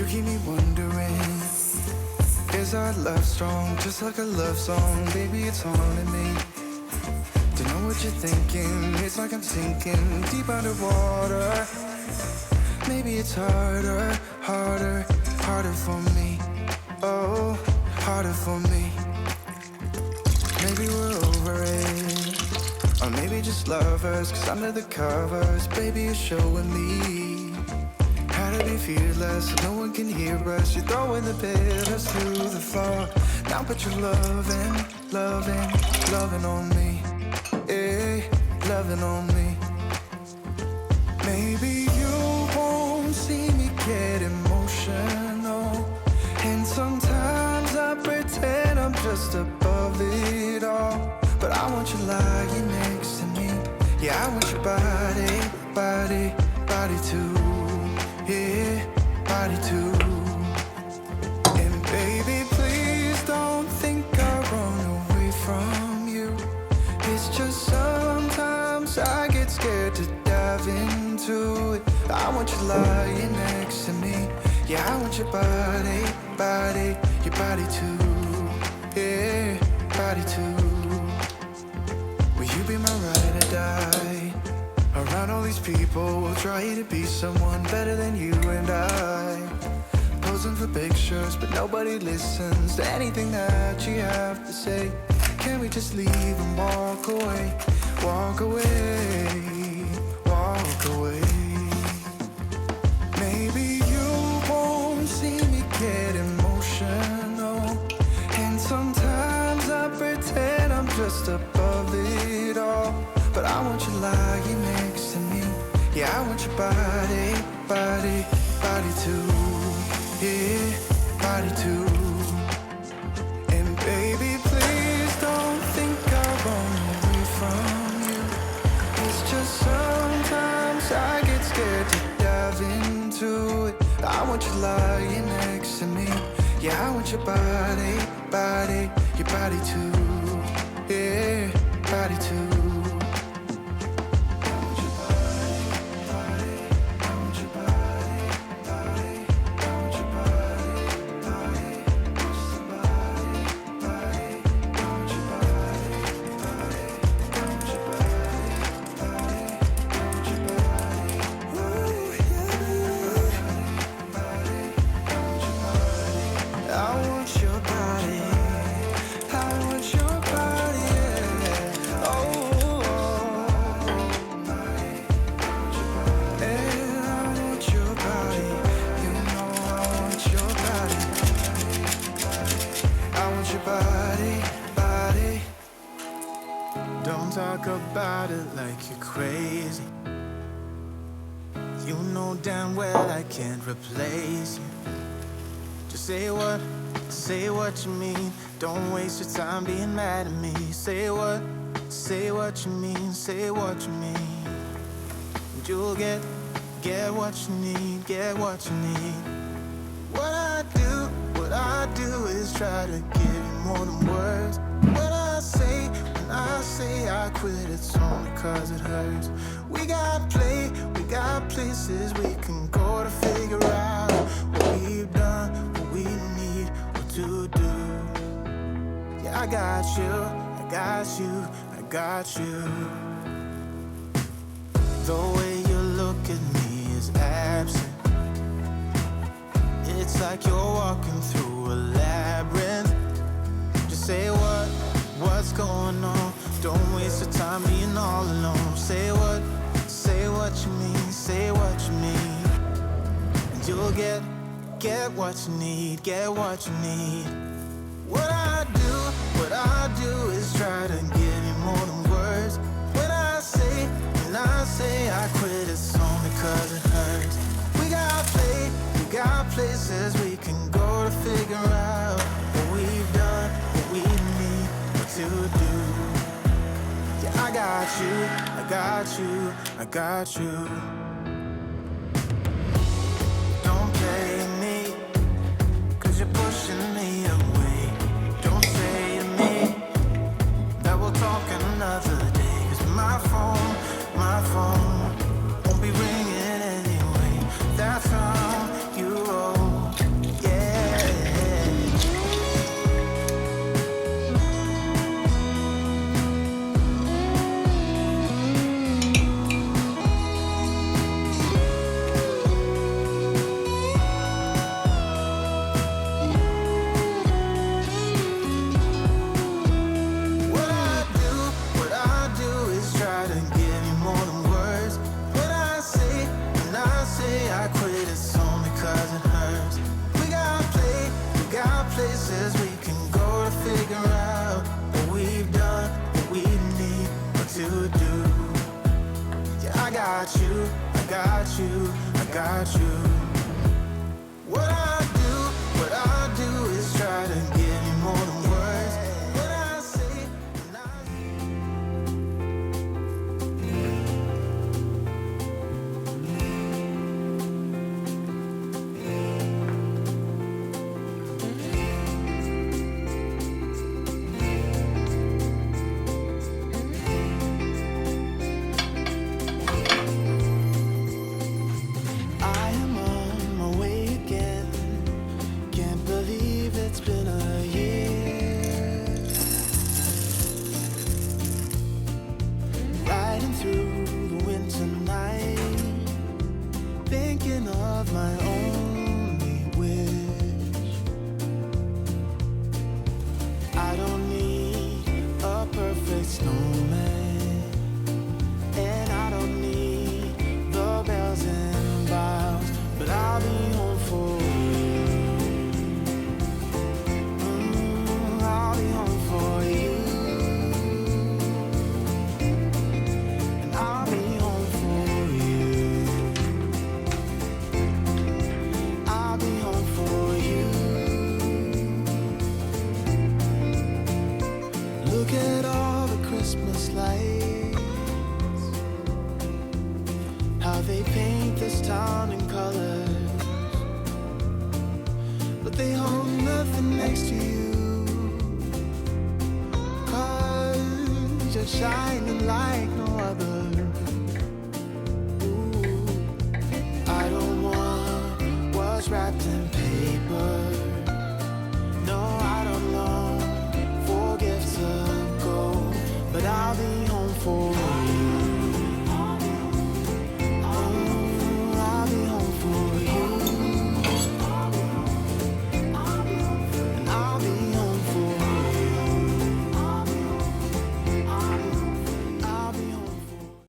keep me wondering, is our love strong, just like a love song? Baby, it's haunting me. Don't know what you're thinking, it's like I'm sinking deep underwater. Maybe it's harder, harder, harder for me. Oh, harder for me. Maybe we're over it, or maybe just lovers, cause under the covers, baby, you're showing me how to be fearless, so no one can hear us. You're throwing the pillars to the floor. Now put your loving, loving, loving on me. Yeah, loving on me. Maybe you won't see me get emotional, and sometimes I pretend I'm just above it all. But I want you lying next to me. Yeah, I want your body, body, body too. Yeah, body too. And baby, please don't think I run away from you. It's just sometimes I get scared to dive into it. I want you lying next to me. Yeah, I want your body, body, your body too. Yeah, body too. Will you be my ride or die? Around all these people, we'll try to be someone better than you and I. Posing for pictures, but nobody listens to anything that you have to say. Can we just leave and walk away? Walk away, walk away. Maybe you won't see me get emotional, and sometimes I pretend I'm just above it all. But I want you lying next to me. Yeah, I want your body, body, body too. Yeah, body too. And baby, please don't think I run away from you. It's just sometimes I get scared to dive into it. I want you lying next to me. Yeah, I want your body, body, your body too. Yeah, body too. Don't talk about it like you're crazy. You know damn well I can't replace you. Just say what you mean. Don't waste your time being mad at me. Say what you mean, say what you mean. And you'll get what you need, get what you need. What I do is try to give you more than words. When I say I quit, it's only cause it hurts. We got places we can go to figure out what we've done, what we need, what to do. Yeah, I got you, I got you, I got you. The way you look at me is absent. It's like you're walking through a labyrinth. Just say what's going on. Don't waste your time being all alone. Say what you mean, say what you mean. And you'll get what you need, get what you need. What I do is try to give you more than words. When I say I quit, it's only cause it hurts. We got places we can go to figure out what we've done, what we need, what to do. Yeah, I got you, I got you, I got you. Don't play me, cause you're pushing me away. Don't say to me that we'll talk another day. Cause my phone won't be ringing anyway. That's how you roll. I got you, I got you, I got you. What I do is try to give you more than words. What I say, and I I am on my way again. Can't believe it's been a year. Riding through the winter night, thinking of my only wish. I don't need a perfect snowman, and I don't need the bells and boughs, but I'll be home for you. I'll be home for you, and I'll be home for you. I'll be home for you. Look at all the Christmas lights, how they paint this town in colors, but they hold nothing next to you, 'cause you're shining like no other.